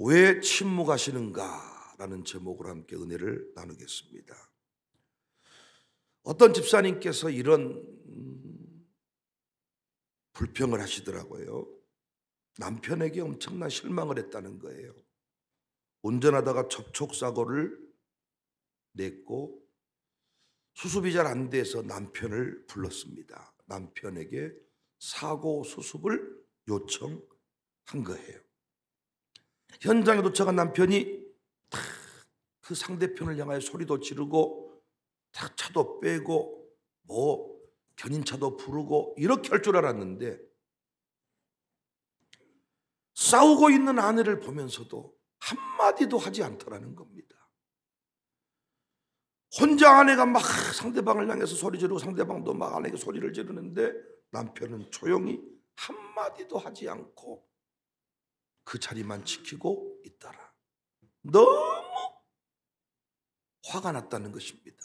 왜 침묵하시는가? 라는 제목으로 함께 은혜를 나누겠습니다. 어떤 집사님께서 이런 불평을 하시더라고요. 남편에게 엄청난 실망을 했다는 거예요. 운전하다가 접촉사고를 냈고 수습이 잘 안 돼서 남편을 불렀습니다. 남편에게 사고 수습을 요청한 거예요. 현장에 도착한 남편이 탁 그 상대편을 향하여 소리도 지르고 탁 차도 빼고 견인차도 부르고 이렇게 할 줄 알았는데, 싸우고 있는 아내를 보면서도 한마디도 하지 않더라는 겁니다. 혼자 아내가 막 상대방을 향해서 소리 지르고 상대방도 막 아내에게 소리를 지르는데 남편은 조용히 한마디도 하지 않고 그 자리만 지키고 있더라. 너무 화가 났다는 것입니다.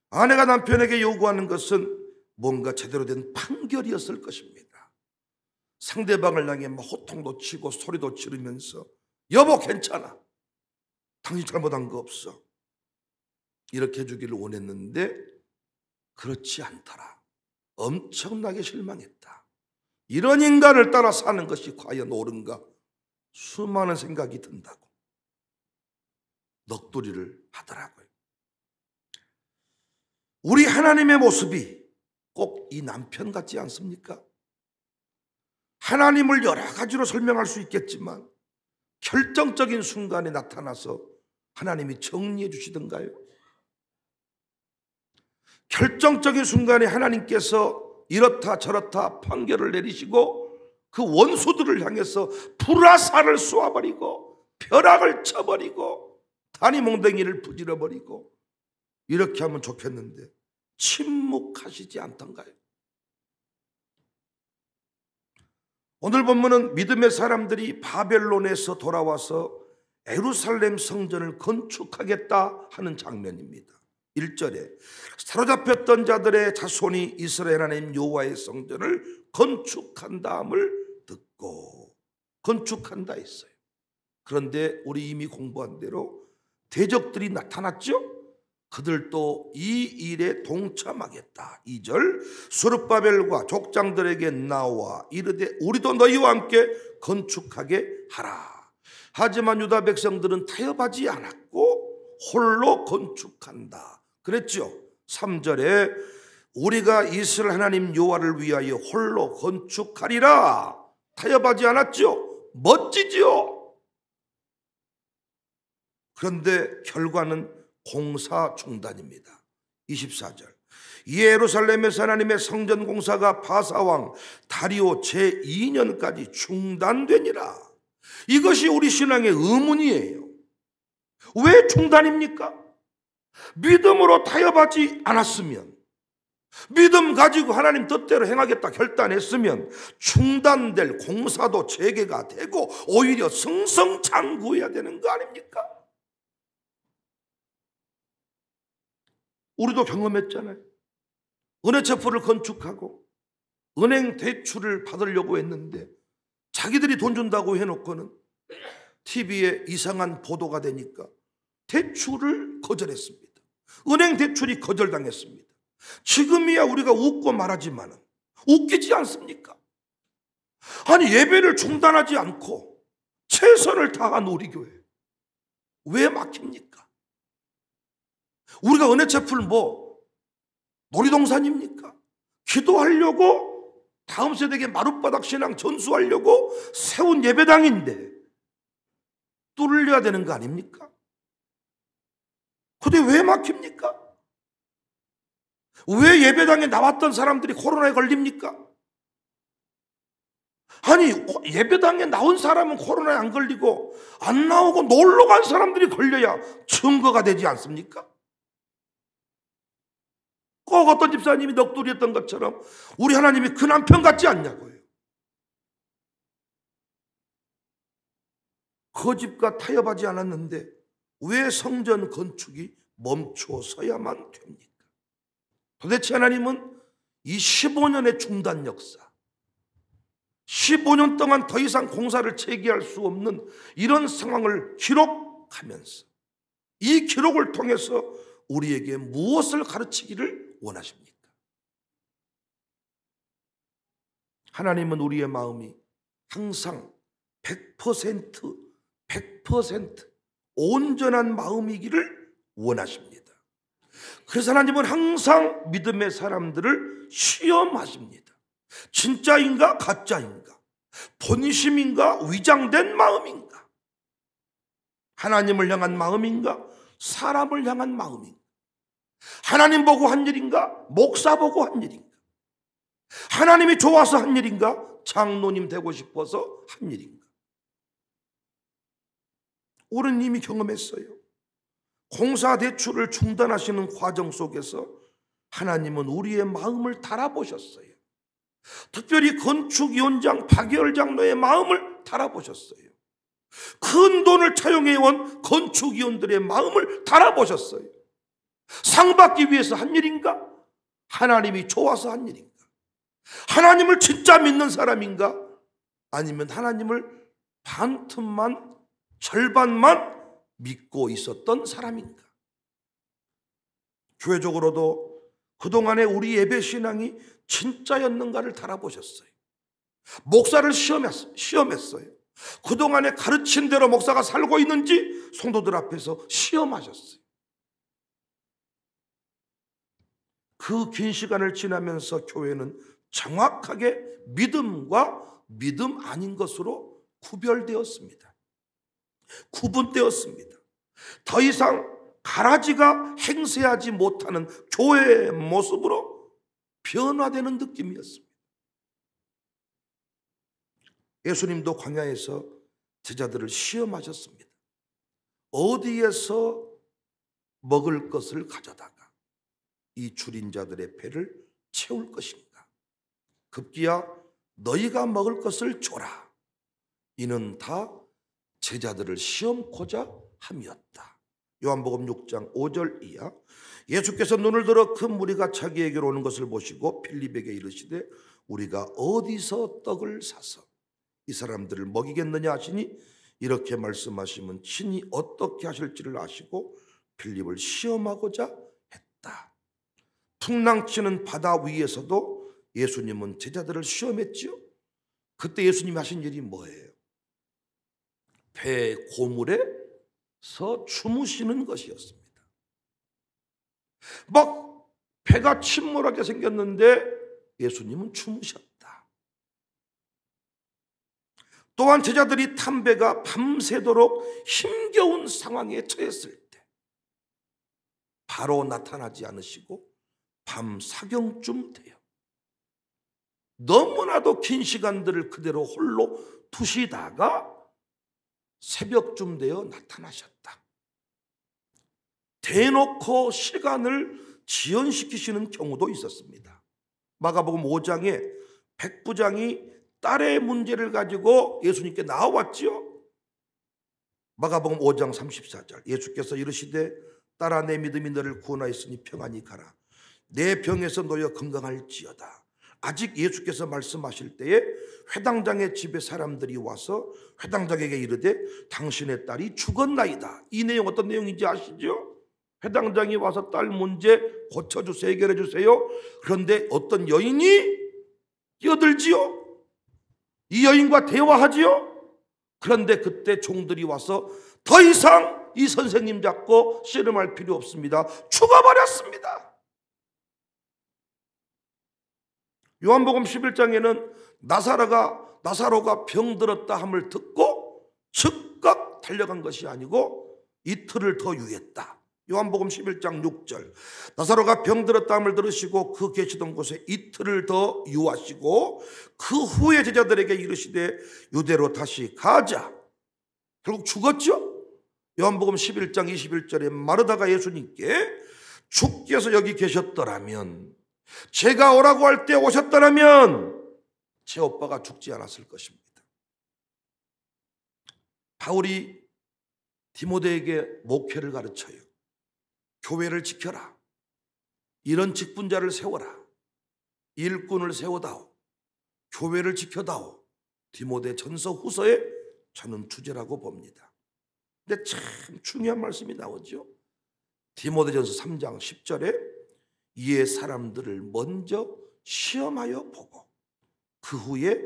아내가 남편에게 요구하는 것은 뭔가 제대로 된 판결이었을 것입니다. 상대방을 향해 막 호통도 치고 소리도 지르면서 여보 괜찮아, 당신 잘못한 거 없어, 이렇게 해주기를 원했는데 그렇지 않더라. 엄청나게 실망했다. 이런 인간을 따라 사는 것이 과연 옳은가? 수많은 생각이 든다고 넋두리를 하더라고요. 우리 하나님의 모습이 꼭 이 남편 같지 않습니까? 하나님을 여러 가지로 설명할 수 있겠지만 결정적인 순간에 나타나서 하나님이 정리해 주시던가요? 결정적인 순간에 하나님께서 이렇다 저렇다 판결을 내리시고 그 원수들을 향해서 불화살을 쏘아버리고 벼락을 쳐버리고 다리몽댕이를 부질러버리고 이렇게 하면 좋겠는데 침묵하시지 않던가요? 오늘 본문은 믿음의 사람들이 바벨론에서 돌아와서 예루살렘 성전을 건축하겠다 하는 장면입니다. 1절에 사로잡혔던 자들의 자손이 이스라엘 하나님 여호와의 성전을 건축한다함을 듣고 건축한다 했어요. 그런데 우리 이미 공부한 대로 대적들이 나타났죠. 그들도 이 일에 동참하겠다. 2절 스룹바벨과 족장들에게 나와 이르되 우리도 너희와 함께 건축하게 하라. 하지만 유다 백성들은 타협하지 않았고 홀로 건축한다 그랬죠. 3절에 우리가 이스라엘 하나님 여호와를 위하여 홀로 건축하리라. 타협하지 않았죠. 멋지죠. 그런데 결과는 공사 중단입니다. 24절 예루살렘에서 하나님의 성전 공사가 바사왕 다리오 제2년까지 중단되니라. 이것이 우리 신앙의 의문이에요. 왜 중단입니까? 믿음으로 타협하지 않았으면, 믿음 가지고 하나님 뜻대로 행하겠다 결단했으면 중단될 공사도 재개가 되고 오히려 승승장구해야 되는 거 아닙니까? 우리도 경험했잖아요. 은혜체포를 건축하고 은행 대출을 받으려고 했는데 자기들이 돈 준다고 해놓고는 TV에 이상한 보도가 되니까 대출을 거절했습니다. 은행 대출이 거절당했습니다. 지금이야 우리가 웃고 말하지만 웃기지 않습니까? 아니 예배를 중단하지 않고 최선을 다한 우리 교회 왜 막힙니까? 우리가 은혜체풀 놀이동산입니까? 기도하려고 다음 세대에게 마룻바닥 신앙 전수하려고 세운 예배당인데 뚫려야 되는 거 아닙니까? 근데 왜 막힙니까? 왜 예배당에 나왔던 사람들이 코로나에 걸립니까? 아니 예배당에 나온 사람은 코로나에 안 걸리고 안 나오고 놀러 간 사람들이 걸려야 증거가 되지 않습니까? 꼭 어떤 집사님이 넋두리했던 것처럼 우리 하나님이 그 남편 같지 않냐고요. 그 집과 타협하지 않았는데 왜 성전 건축이 멈춰서야만 됩니까? 도대체 하나님은 이 15년의 중단 역사, 15년 동안 더 이상 공사를 재개할 수 없는 이런 상황을 기록하면서 이 기록을 통해서 우리에게 무엇을 가르치기를 원하십니까? 하나님은 우리의 마음이 항상 100% 온전한 마음이기를 원하십니다. 그래서 하나님은 항상 믿음의 사람들을 시험하십니다. 진짜인가 가짜인가, 본심인가 위장된 마음인가, 하나님을 향한 마음인가 사람을 향한 마음인가, 하나님 보고 한 일인가 목사 보고 한 일인가, 하나님이 좋아서 한 일인가 장로님 되고 싶어서 한 일인가. 우리는 이미 경험했어요. 공사 대출을 중단하시는 과정 속에서 하나님은 우리의 마음을 달아보셨어요. 특별히 건축위원장 박예열 장로의 마음을 달아보셨어요. 큰 돈을 차용해온 건축위원들의 마음을 달아보셨어요. 상 받기 위해서 한 일인가? 하나님이 좋아서 한 일인가? 하나님을 진짜 믿는 사람인가? 아니면 하나님을 반틈만, 절반만 믿고 있었던 사람인가? 교회적으로도 그동안에 우리 예배 신앙이 진짜였는가를 달아보셨어요. 목사를 시험했어요. 그동안에 가르친 대로 목사가 살고 있는지 성도들 앞에서 시험하셨어요. 그 긴 시간을 지나면서 교회는 정확하게 믿음과 믿음 아닌 것으로 구별되었습니다. 구분되었습니다. 더 이상 가라지가 행세하지 못하는 교회의 모습으로 변화되는 느낌이었습니다. 예수님도 광야에서 제자들을 시험하셨습니다. 어디에서 먹을 것을 가져다가 이 줄인 자들의 배를 채울 것인가? 급기야 너희가 먹을 것을 줘라. 이는 다 제자들을 시험코자 함이었다. 요한복음 6장 5절 이하. 예수께서 눈을 들어 큰 무리가 자기에게로 오는 것을 보시고 필립에게 이르시되 우리가 어디서 떡을 사서 이 사람들을 먹이겠느냐 하시니 이렇게 말씀하시면 친히 어떻게 하실지를 아시고 필립을 시험하고자 했다. 풍랑치는 바다 위에서도 예수님은 제자들을 시험했지요. 그때 예수님이 하신 일이 뭐예요? 배 고물에서 주무시는 것이었습니다. 막 배가 침몰하게 생겼는데 예수님은 주무셨다. 또한 제자들이 탄 배가 밤새도록 힘겨운 상황에 처했을 때 바로 나타나지 않으시고 밤 사경쯤 돼요. 너무나도 긴 시간들을 그대로 홀로 두시다가 새벽쯤 되어 나타나셨다. 대놓고 시간을 지연시키시는 경우도 있었습니다. 마가복음 5장에 백부장이 딸의 문제를 가지고 예수님께 나와왔지요. 마가복음 5장 34절 예수께서 이르시되 딸아 내 믿음이 너를 구원하였으니 평안히 가라. 내 병에서 놓여 건강할지어다. 아직 예수께서 말씀하실 때에 회당장의 집에 사람들이 와서 회당장에게 이르되 당신의 딸이 죽었나이다. 이 내용 어떤 내용인지 아시죠? 회당장이 와서 딸 문제 고쳐주세요, 해결해 주세요. 그런데 어떤 여인이 끼어들지요. 이 여인과 대화하지요. 그런데 그때 종들이 와서 더 이상 이 선생님 잡고 씨름할 필요 없습니다. 죽어버렸습니다. 요한복음 11장에는 나사로가 병들었다 함을 듣고 즉각 달려간 것이 아니고 이틀을 더 유했다. 요한복음 11장 6절 나사로가 병들었다 함을 들으시고 그 계시던 곳에 이틀을 더 유하시고 그 후에 제자들에게 이르시되 유대로 다시 가자. 결국 죽었죠. 요한복음 11장 21절에 마르다가 예수님께 주께서 여기 계셨더라면, 제가 오라고 할 때 오셨더라면 제 오빠가 죽지 않았을 것입니다. 바울이 디모데에게 목회를 가르쳐요. 교회를 지켜라. 이런 직분자를 세워라. 일꾼을 세워다오. 교회를 지켜다오. 디모데전서 후서에 저는 주제라고 봅니다. 근데 참 중요한 말씀이 나오죠. 디모데전서 3장 10절에 이에 사람들을 먼저 시험하여 보고 그 후에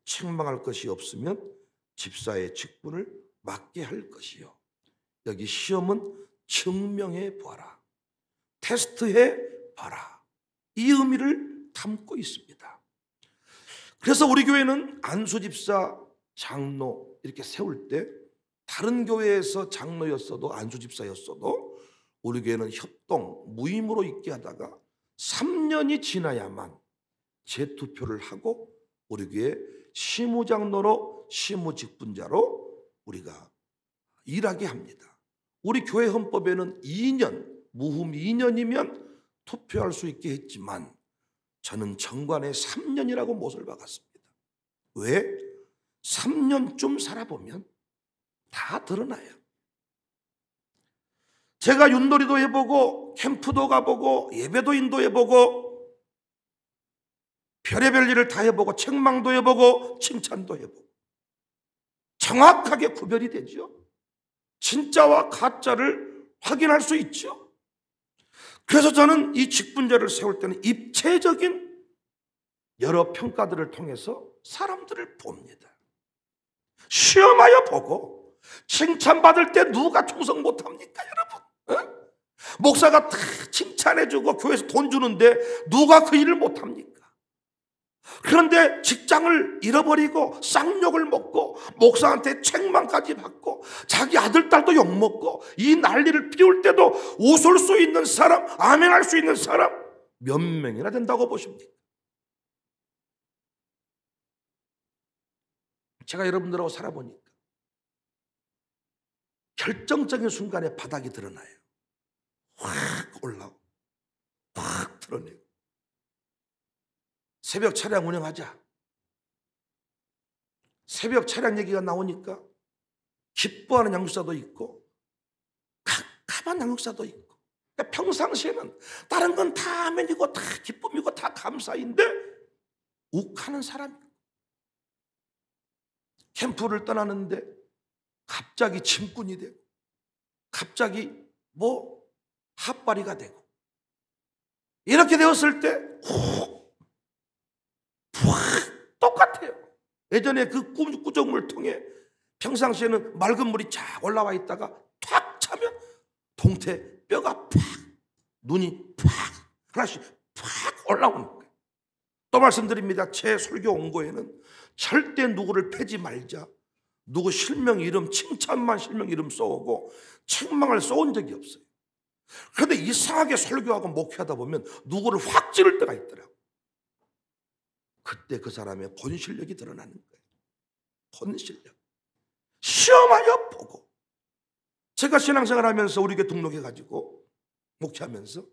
책망할 것이 없으면 집사의 직분을 맡게 할 것이요. 여기 시험은 증명해 보아라, 테스트해 봐라, 이 의미를 담고 있습니다. 그래서 우리 교회는 안수집사, 장로 이렇게 세울 때 다른 교회에서 장로였어도 안수집사였어도 우리 교회는 협동, 무임으로 있게 하다가 3년이 지나야만 재투표를 하고 우리 교회 시무장로로 시무직분자로 우리가 일하게 합니다. 우리 교회 헌법에는 2년, 무흠 2년이면 투표할 수 있게 했지만 저는 정관에 3년이라고 못을 박았습니다. 왜? 3년쯤 살아보면 다 드러나요. 제가 윷놀이도 해보고 캠프도 가보고 예배도 인도해보고 별의별 일을 다 해보고 책망도 해보고 칭찬도 해보고 정확하게 구별이 되죠. 진짜와 가짜를 확인할 수 있죠. 그래서 저는 이 직분자를 세울 때는 입체적인 여러 평가들을 통해서 사람들을 봅니다. 시험하여 보고 칭찬받을 때 누가 충성 못합니까 여러분? 목사가 다 칭찬해주고 교회에서 돈 주는데 누가 그 일을 못합니까? 그런데 직장을 잃어버리고 쌍욕을 먹고 목사한테 책망까지 받고 자기 아들 딸도 욕먹고 이 난리를 피울 때도 웃을 수 있는 사람, 아멘할 수 있는 사람 몇 명이나 된다고 보십니까? 제가 여러분들하고 살아보니까 결정적인 순간에 바닥이 드러나요. 확 올라오고 확 드러내고. 새벽 차량 운행하자. 새벽 차량 얘기가 나오니까 기뻐하는 양육사도 있고 깝깝한 양육사도 있고. 그러니까 평상시에는 다른 건 다 아멘이고 다 기쁨이고 다 감사인데 욱하는 사람이 캠프를 떠나는데 갑자기 짐꾼이 되고 갑자기 핫바리가 되고 이렇게 되었을 때 똑같아요. 예전에 그 구정물 통에 평상시에는 맑은 물이 쫙 올라와 있다가 탁 차면 동태 뼈가 팍, 눈이 팍 하나씩 팍 올라오는 거예요. 또 말씀드립니다. 제 설교 원고에는 절대 누구를 패지 말자, 누구 실명 이름 칭찬만 실명 이름 써오고 책망을 써온 적이 없어요. 그런데 이상하게 설교하고 목회하다 보면 누구를 확 찌를 때가 있더라고요. 그때 그 사람의 본 실력이 드러나는 거예요. 본 실력. 시험하여 보고. 제가 신앙생활 하면서 우리 교회 등록해가지고 목회하면서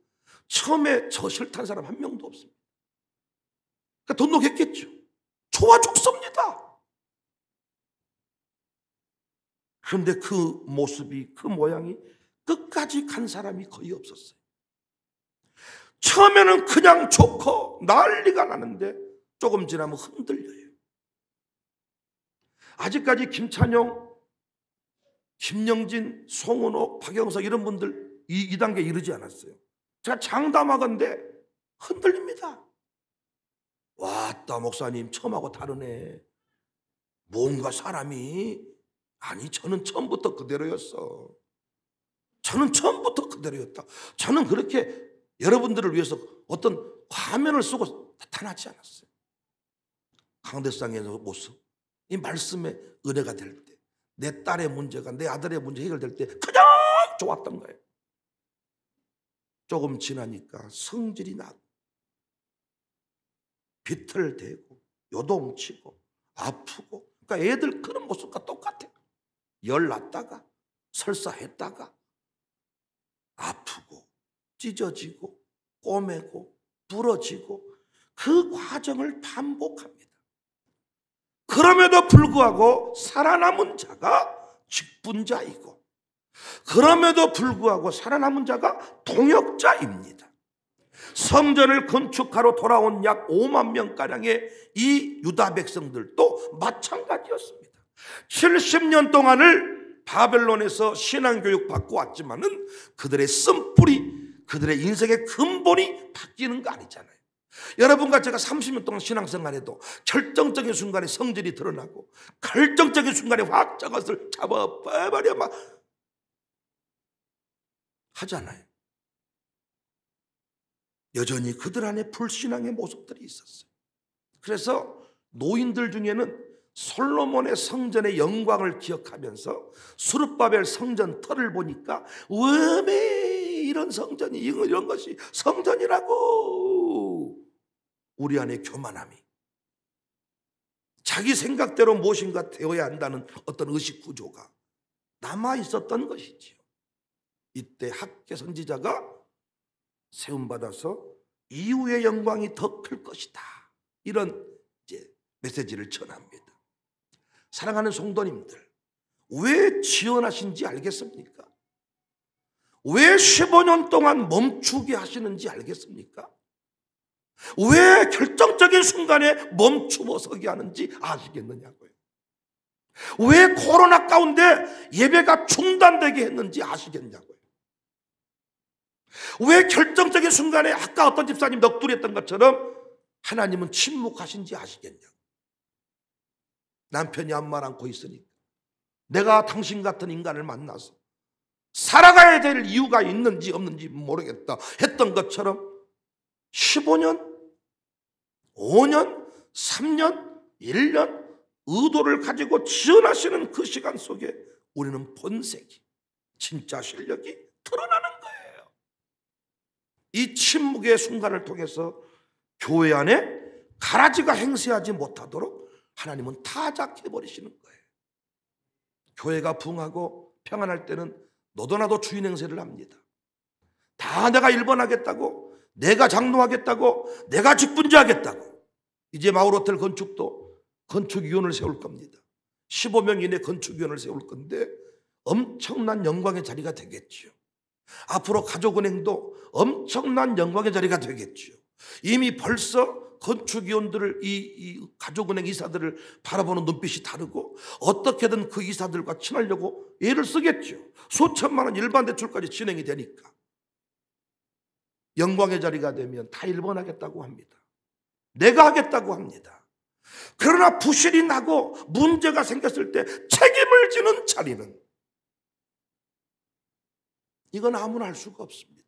처음에 저 싫다는 사람 한 명도 없습니다. 그러니까 등록했겠죠. 좋아 죽습니다. 그런데 그 모습이, 그 모양이 끝까지 간 사람이 거의 없었어요. 처음에는 그냥 좋고 난리가 나는데 조금 지나면 흔들려요. 아직까지 김찬용, 김영진, 송은옥, 박영석 이런 분들 이 단계에 이르지 않았어요. 제가 장담하건대 흔들립니다. 왔다 목사님 처음하고 다르네. 뭔가 사람이 아니 저는 처음부터 그대로였어. 저는 처음부터 그대로였다. 저는 그렇게 여러분들을 위해서 어떤 화면을 쓰고 나타나지 않았어요. 강대상의 모습, 이 말씀의 은혜가 될 때, 내 딸의 문제가 내 아들의 문제 해결될 때 그냥 좋았던 거예요. 조금 지나니까 성질이 나고 비틀대고 요동치고 아프고, 그러니까 애들 그런 모습과 똑같아요. 열 났다가 설사했다가 아프고 찢어지고 꼬매고 부러지고 그 과정을 반복합니다. 그럼에도 불구하고 살아남은 자가 직분자이고 그럼에도 불구하고 살아남은 자가 동역자입니다. 성전을 건축하러 돌아온 약 5만 명가량의 이 유다 백성들도 마찬가지였습니다. 70년 동안을 바벨론에서 신앙교육 받고 왔지만은 그들의 쓴뿌리, 그들의 인생의 근본이 바뀌는 거 아니잖아요. 여러분과 제가 30년 동안 신앙생활해도 결정적인 순간에 성질이 드러나고 결정적인 순간에 확 저것을 잡아버려 막 하잖아요. 여전히 그들 안에 불신앙의 모습들이 있었어요. 그래서 노인들 중에는 솔로몬의 성전의 영광을 기억하면서 스룹바벨 성전 터를 보니까 왜 이런 성전이 이런 것이 성전이라고, 우리 안에 교만함이, 자기 생각대로 무엇인가 되어야 한다는 어떤 의식 구조가 남아 있었던 것이지요. 이때 학개 선지자가 세움받아서 이후의 영광이 더 클 것이다, 이런 이제 메시지를 전합니다. 사랑하는 성도님들, 왜 지원하신지 알겠습니까? 왜 15년 동안 멈추게 하시는지 알겠습니까? 왜 결정적인 순간에 멈추어 서게 하는지 아시겠느냐고요. 왜 코로나 가운데 예배가 중단되게 했는지 아시겠냐고요. 왜 결정적인 순간에 아까 어떤 집사님 넋두리했던 것처럼 하나님은 침묵하신지 아시겠냐고. 남편이 아무 말 않고 있으니까 내가 당신 같은 인간을 만나서 살아가야 될 이유가 있는지 없는지 모르겠다 했던 것처럼 15년, 5년, 3년, 1년 의도를 가지고 지원하시는 그 시간 속에 우리는 본색이, 진짜 실력이 드러나는 거예요. 이 침묵의 순간을 통해서 교회 안에 가라지가 행세하지 못하도록 하나님은 타작해버리시는 거예요. 교회가 붕하고 평안할 때는 너도나도 주인 행세를 합니다. 다 내가 일본하겠다고, 내가 장로하겠다고, 내가 직분자하겠다고. 이제 마을호텔 건축도 건축위원을 세울 겁니다. 15명 이내 건축위원을 세울 건데 엄청난 영광의 자리가 되겠죠. 앞으로 가족은행도 엄청난 영광의 자리가 되겠죠. 이미 벌써 건축위원들을, 이 가족은행 이사들을 바라보는 눈빛이 다르고 어떻게든 그 이사들과 친하려고 애를 쓰겠죠. 수천만 원 일반 대출까지 진행이 되니까. 영광의 자리가 되면 다 일본하겠다고 합니다. 내가 하겠다고 합니다. 그러나 부실이 나고 문제가 생겼을 때 책임을 지는 자리는, 이건 아무나 할 수가 없습니다.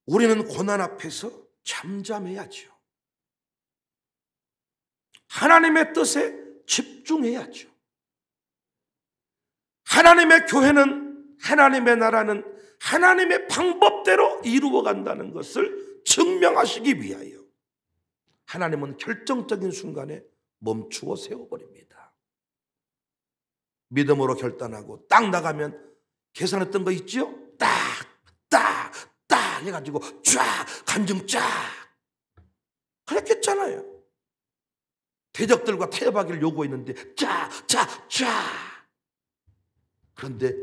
우리는 고난 앞에서 잠잠해야죠. 하나님의 뜻에 집중해야죠. 하나님의 교회는, 하나님의 나라는 하나님의 방법대로 이루어간다는 것을 증명하시기 위하여 하나님은 결정적인 순간에 멈추어 세워버립니다. 믿음으로 결단하고 딱 나가면 계산했던 거 있죠? 딱 해가지고 쫙 간증 쫙 그랬겠잖아요. 대적들과 타협하기를 요구했는데 쫙. 그런데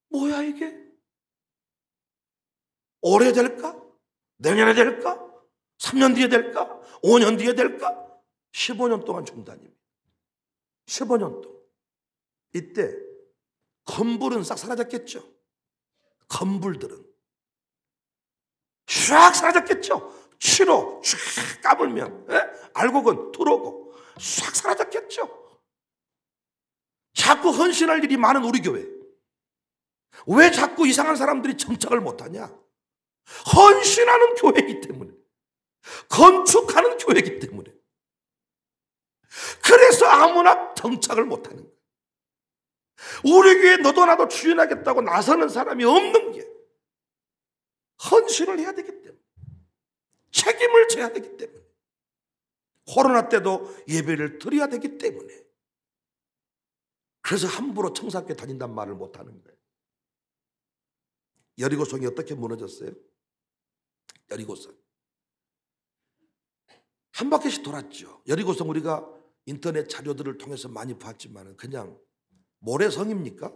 뭐야 이게? 올해 될까? 내년에 될까? 3년 뒤에 될까? 5년 뒤에 될까? 15년 동안 중단입니다. 15년 동안. 이때 건불은 싹 사라졌겠죠. 건불들은 쫙 사라졌겠죠. 치로 쫙 까불면 알곡은 들어오고 싹 사라졌겠죠. 자꾸 헌신할 일이 많은 우리 교회, 왜 자꾸 이상한 사람들이 정착을 못하냐? 헌신하는 교회이기 때문에, 건축하는 교회이기 때문에. 그래서 아무나 정착을 못하는 거예요. 우리 교회에 너도 나도 주인하겠다고 나서는 사람이 없는 게 헌신을 해야 되기 때문에, 책임을 져야 되기 때문에, 코로나 때도 예배를 드려야 되기 때문에. 그래서 함부로 청사교회 다닌단 말을 못하는 거예요. 여리고성이 어떻게 무너졌어요? 여리고성 한 바퀴씩 돌았죠. 여리고성 우리가 인터넷 자료들을 통해서 많이 봤지만 그냥 모래성입니까?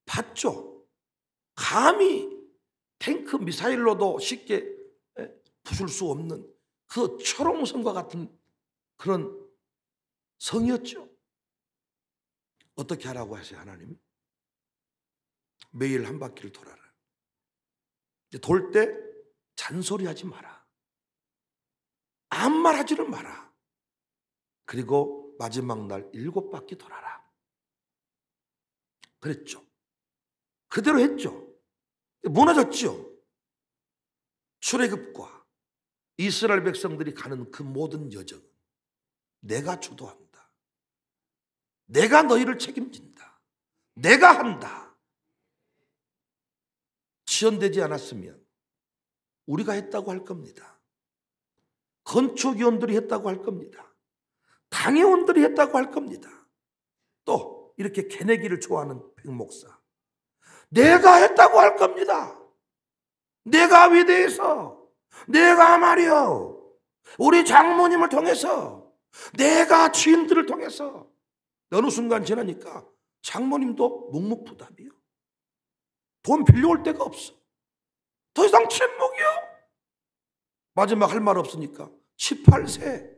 봤죠. 감히 탱크 미사일로도 쉽게 부술 수 없는 그 초롱성과 같은 그런 성이었죠. 어떻게 하라고 하세요, 하나님이? 매일 한 바퀴를 돌아라. 돌 때 잔소리하지 마라. 아무 말 하지를 마라. 그리고 마지막 날 7바퀴 돌아라. 그랬죠. 그대로 했죠. 무너졌죠. 출애굽과 이스라엘 백성들이 가는 그 모든 여정은 내가 주도한다. 내가 너희를 책임진다. 내가 한다. 지연되지 않았으면 우리가 했다고 할 겁니다. 건축위원들이 했다고 할 겁니다. 당회원들이 했다고 할 겁니다. 또 이렇게 개내기를 좋아하는 백목사, 내가 했다고 할 겁니다. 내가 위대해서, 내가 말이요, 우리 장모님을 통해서, 내가 지인들을 통해서. 어느 순간 지나니까 장모님도 묵묵부답이요. 돈 빌려올 데가 없어. 더 이상 침묵이요. 마지막 할 말 없으니까 18세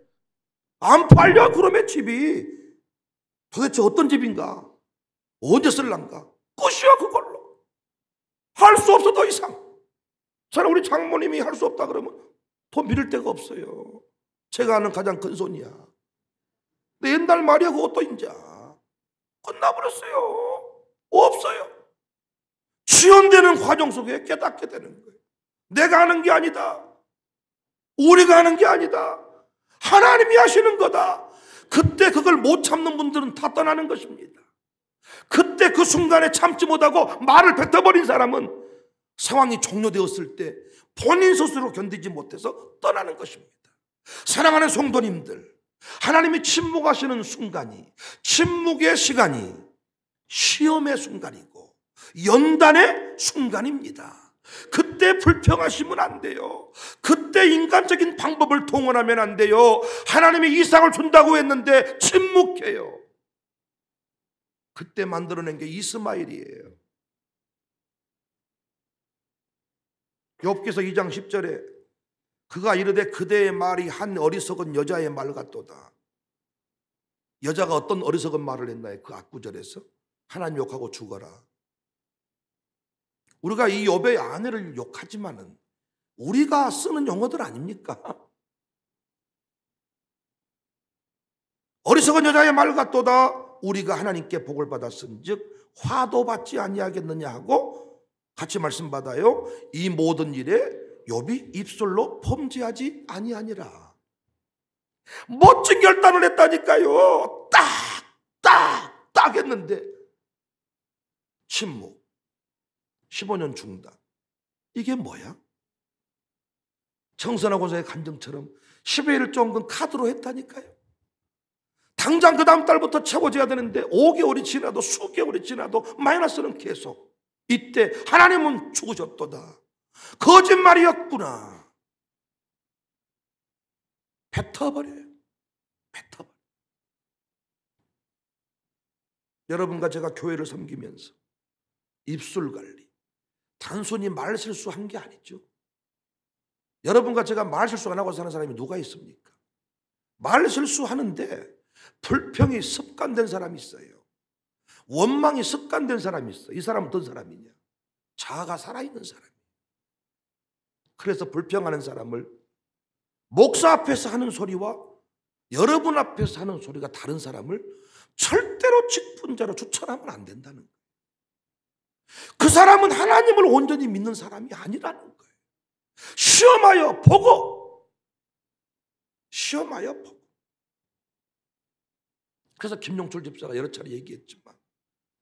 안 팔려. 그러면 집이 도대체 어떤 집인가, 언제 쓸란가. 끝이야. 그걸로 할 수 없어. 더 이상. 저는 우리 장모님이 할 수 없다 그러면 돈 빌릴 데가 없어요. 제가 아는 가장 큰 손이야. 근데 옛날 말이야. 그것도 이제 끝나버렸어요. 없어요. 지연되는 과정 속에 깨닫게 되는 거예요. 내가 하는 게 아니다. 우리가 하는 게 아니다. 하나님이 하시는 거다. 그때 그걸 못 참는 분들은 다 떠나는 것입니다. 그때 그 순간에 참지 못하고 말을 뱉어버린 사람은 상황이 종료되었을 때 본인 스스로 견디지 못해서 떠나는 것입니다. 사랑하는 성도님들, 하나님이 침묵하시는 순간이, 침묵의 시간이 시험의 순간이고 연단의 순간입니다. 그때 불평하시면 안 돼요. 그때 인간적인 방법을 동원하면 안 돼요. 하나님이 이상을 준다고 했는데 침묵해요. 그때 만들어낸 게 이스마엘이에요. 욥기서 2장 10절에 그가 이르되 그대의 말이 한 어리석은 여자의 말 같도다. 여자가 어떤 어리석은 말을 했나요? 그 앞구절에서 하나님 욕하고 죽어라. 우리가 이 욥의 아내를 욕하지만은 우리가 쓰는 용어들 아닙니까? 어리석은 여자의 말 같도다. 우리가 하나님께 복을 받았은즉 화도 받지 아니하겠느냐 하고 같이 말씀 받아요. 이 모든 일에 욥이 입술로 범죄하지 아니하니라. 멋진 결단을 했다니까요. 딱 했는데 침묵, 15년 중단. 이게 뭐야? 청선하고서의 간증처럼 10일 정도는 카드로 했다니까요. 당장 그 다음 달부터 채워져야 되는데 5개월이 지나도 수개월이 지나도 마이너스는 계속. 이때 하나님은 죽으셨도다. 거짓말이었구나. 뱉어버려요. 뱉어버려요. 여러분과 제가 교회를 섬기면서 입술 관리, 단순히 말 실수한 게 아니죠. 여러분과 제가 말 실수 안 하고 사는 사람이 누가 있습니까? 말 실수하는데 불평이 습관된 사람이 있어요. 원망이 습관된 사람이 있어요. 이 사람은 어떤 사람이냐? 자아가 살아있는 사람이에요. 그래서 불평하는 사람을 목사 앞에서 하는 소리와 여러분 앞에서 하는 소리가 다른 사람을 절대로 직분자로 추천하면 안 된다는 거예요. 그 사람은 하나님을 온전히 믿는 사람이 아니라는 거예요. 시험하여 보고, 시험하여 보고. 그래서 김용철 집사가 여러 차례 얘기했지만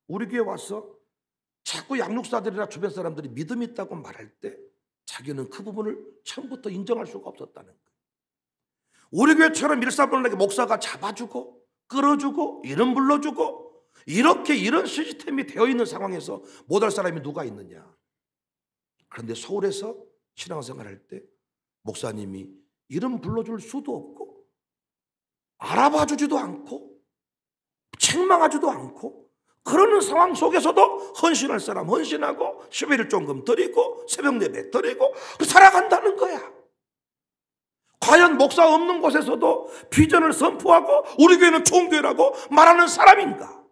우리 교회 와서 자꾸 양육사들이나 주변 사람들이 믿음 있다고 말할 때 자기는 그 부분을 처음부터 인정할 수가 없었다는 거예요. 우리 교회처럼 일사불란하게 목사가 잡아주고 끌어주고 이름 불러주고 이렇게 이런 시스템이 되어 있는 상황에서 못할 사람이 누가 있느냐. 그런데 서울에서 신앙생활할 때 목사님이 이름 불러줄 수도 없고 알아봐주지도 않고 책망하지도 않고 그러는 상황 속에서도 헌신할 사람 헌신하고 11일종금 드리고 새벽 예배 드리고 살아간다는 거야. 과연 목사 없는 곳에서도 비전을 선포하고 우리 교회는 좋은 교회라고 말하는 사람인가?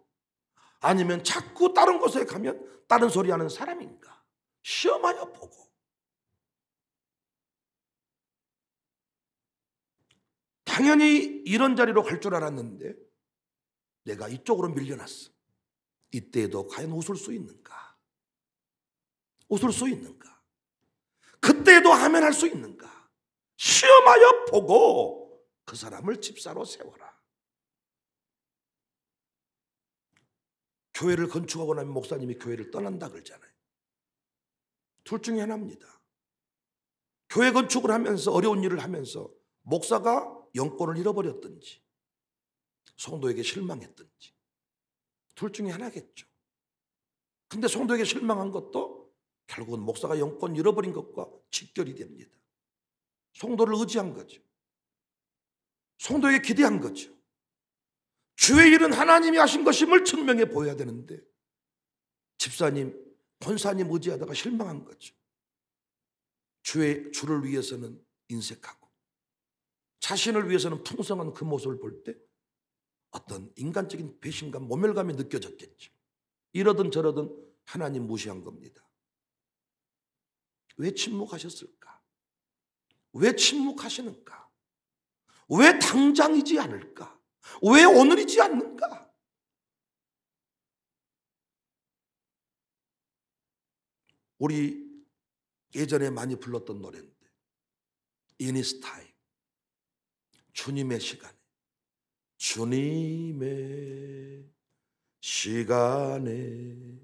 아니면 자꾸 다른 곳에 가면 다른 소리 하는 사람인가? 시험하여 보고. 당연히 이런 자리로 갈 줄 알았는데 내가 이쪽으로 밀려났어. 이때에도 과연 웃을 수 있는가? 웃을 수 있는가? 그때에도 아멘 할 수 있는가? 시험하여 보고 그 사람을 집사로 세워라. 교회를 건축하고 나면 목사님이 교회를 떠난다 그러잖아요. 둘 중에 하나입니다. 교회 건축을 하면서 어려운 일을 하면서 목사가 영권을 잃어버렸든지 성도에게 실망했든지 둘 중에 하나겠죠. 근데 성도에게 실망한 것도 결국은 목사가 영권 잃어버린 것과 직결이 됩니다. 성도를 의지한 거죠. 성도에게 기대한 거죠. 주의 일은 하나님이 하신 것임을 증명해 보여야 되는데 집사님, 권사님 의지하다가 실망한 거죠. 주를 위해서는 인색하고 자신을 위해서는 풍성한 그 모습을 볼 때 어떤 인간적인 배신감, 모멸감이 느껴졌겠죠. 이러든 저러든 하나님 무시한 겁니다. 왜 침묵하셨을까? 왜 침묵하시는가? 왜 당장이지 않을까? 왜 오늘이지 않는가? 우리 예전에 많이 불렀던 노래인데 In His Time, 주님의 시간에, 주님의 시간에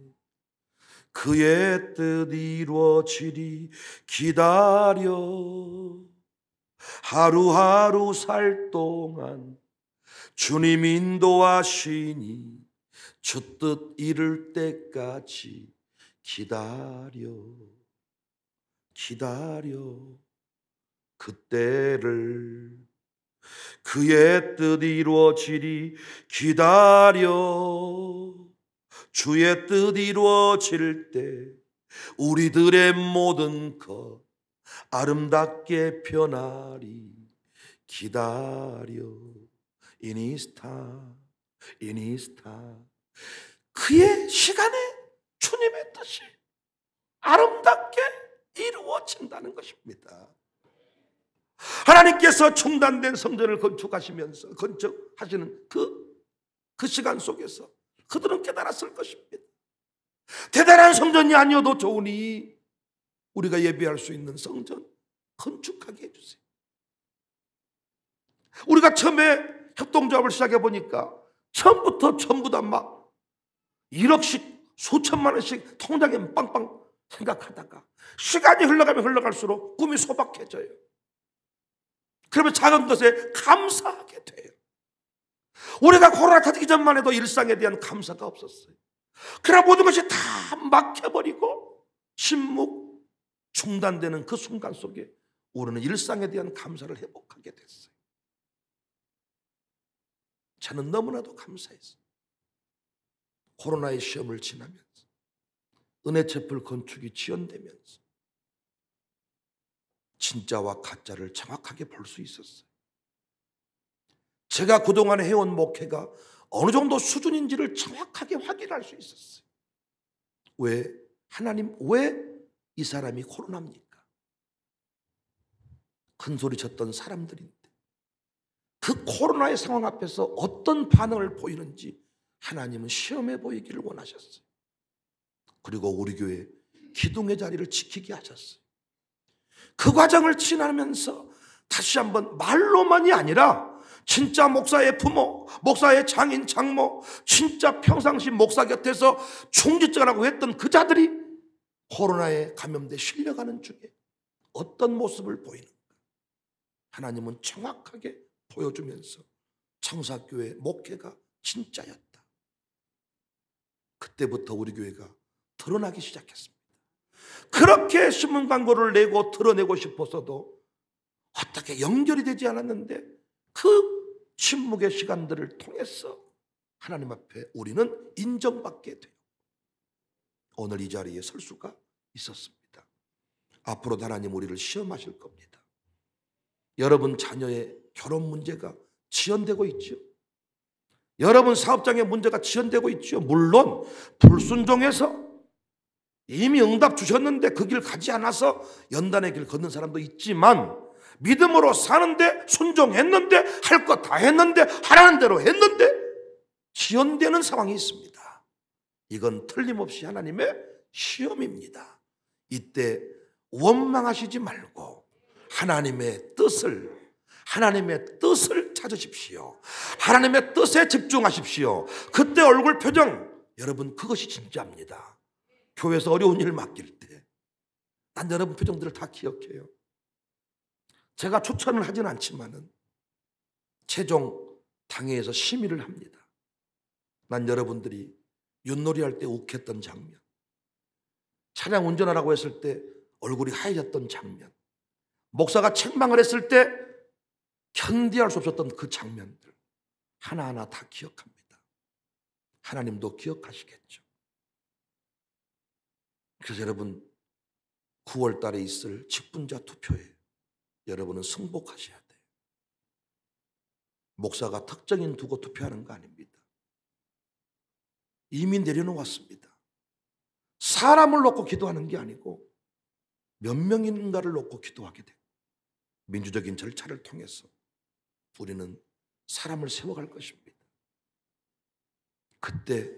그의 뜻 이루어지리 기다려 하루하루 살 동안 주님 인도하시니 주 뜻 이룰 때까지 기다려 그때를 그의 뜻 이루어지리 기다려 주의 뜻 이루어질 때 우리들의 모든 것 아름답게 변하리 기다려 In His time, In His time. 그의 시간에 주님의 뜻이 아름답게 이루어진다는 것입니다. 하나님께서 중단된 성전을 건축하시는 그 시간 속에서 그들은 깨달았을 것입니다. 대단한 성전이 아니어도 좋으니 우리가 예배할 수 있는 성전 건축하게 해주세요. 우리가 처음에 협동조합을 시작해 보니까 처음부터 전부 다 막 1억씩 수천만 원씩 통장에 빵빵 생각하다가 시간이 흘러가면 흘러갈수록 꿈이 소박해져요. 그러면 작은 것에 감사하게 돼요. 우리가 코로나 터지기 전만 해도 일상에 대한 감사가 없었어요. 그러나 모든 것이 다 막혀버리고 침묵, 중단되는 그 순간 속에 우리는 일상에 대한 감사를 회복하게 됐어요. 저는 너무나도 감사했어요. 코로나의 시험을 지나면서 은혜체풀 건축이 지연되면서 진짜와 가짜를 정확하게 볼 수 있었어요. 제가 그동안 해온 목회가 어느 정도 수준인지를 정확하게 확인할 수 있었어요. 왜? 하나님, 왜 이 사람이 코로나입니까? 큰 소리 쳤던 사람들인데 그 코로나의 상황 앞에서 어떤 반응을 보이는지 하나님은 시험해 보이기를 원하셨어요. 그리고 우리 교회 기둥의 자리를 지키게 하셨어요. 그 과정을 지나면서 다시 한번 말로만이 아니라 진짜 목사의 부모, 목사의 장인, 장모, 진짜 평상시 목사 곁에서 중직자라고 했던 그 자들이 코로나에 감염돼 실려가는 중에 어떤 모습을 보이는가 하나님은 정확하게 보여주면서 청사교회 목회가 진짜였다. 그때부터 우리 교회가 드러나기 시작했습니다. 그렇게 신문 광고를 내고 드러내고 싶어서도 어떻게 연결이 되지 않았는데 그 침묵의 시간들을 통해서 하나님 앞에 우리는 인정받게 돼요. 오늘 이 자리에 설 수가 있었습니다. 앞으로 하나님 우리를 시험하실 겁니다. 여러분 자녀의 결혼 문제가 지연되고 있죠. 여러분 사업장의 문제가 지연되고 있죠. 물론 불순종해서 이미 응답 주셨는데 그 길 가지 않아서 연단의 길 걷는 사람도 있지만, 믿음으로 사는데 순종했는데 할 것 다 했는데 하라는 대로 했는데 지연되는 상황이 있습니다. 이건 틀림없이 하나님의 시험입니다. 이때 원망하시지 말고 하나님의 뜻을 찾으십시오. 하나님의 뜻에 집중하십시오. 그때 얼굴 표정, 여러분 그것이 진짜입니다. 교회에서 어려운 일 맡길 때 난 여러분 표정들을 다 기억해요. 제가 추천을 하진 않지만은 최종 당회에서 심의를 합니다. 난 여러분들이 윷놀이 할 때 욱했던 장면, 차량 운전하라고 했을 때 얼굴이 하얘졌던 장면, 목사가 책망을 했을 때 견디할 수 없었던 그 장면들 하나하나 다 기억합니다. 하나님도 기억하시겠죠. 그래서 여러분 9월 달에 있을 직분자 투표에 여러분은 승복하셔야 돼요. 목사가 특정인 두고 투표하는 거 아닙니다. 이미 내려놓았습니다. 사람을 놓고 기도하는 게 아니고 몇 명인가를 놓고 기도하게 돼요. 민주적인 절차를 통해서 우리는 사람을 세워갈 것입니다. 그때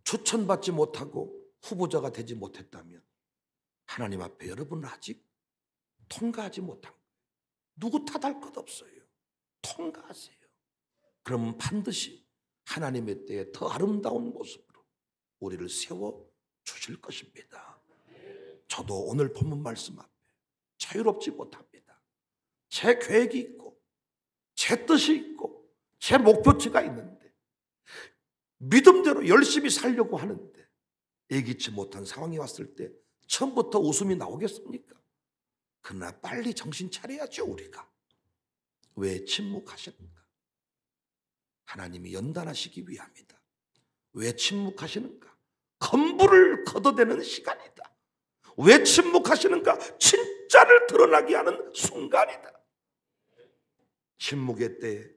추천받지 못하고 후보자가 되지 못했다면 하나님 앞에 여러분은 아직 통과하지 못한 거예요. 누구 탓할 것 없어요. 통과하세요. 그럼 반드시 하나님의 때에 더 아름다운 모습으로 우리를 세워주실 것입니다. 저도 오늘 본문 말씀 앞에 자유롭지 못합니다. 제 계획이 있고 제 뜻이 있고 제 목표치가 있는데 믿음대로 열심히 살려고 하는데 예기치 못한 상황이 왔을 때 처음부터 웃음이 나오겠습니까? 그러나 빨리 정신 차려야죠. 우리가 왜 침묵하시는가? 하나님이 연단하시기 위함이다. 왜 침묵하시는가? 건부를 걷어대는 시간이다. 왜 침묵하시는가? 진짜를 드러나게 하는 순간이다. 침묵의 때에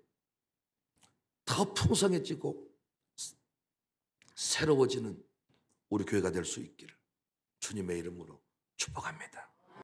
더 풍성해지고 새로워지는 우리 교회가 될 수 있기를 주님의 이름으로 축복합니다.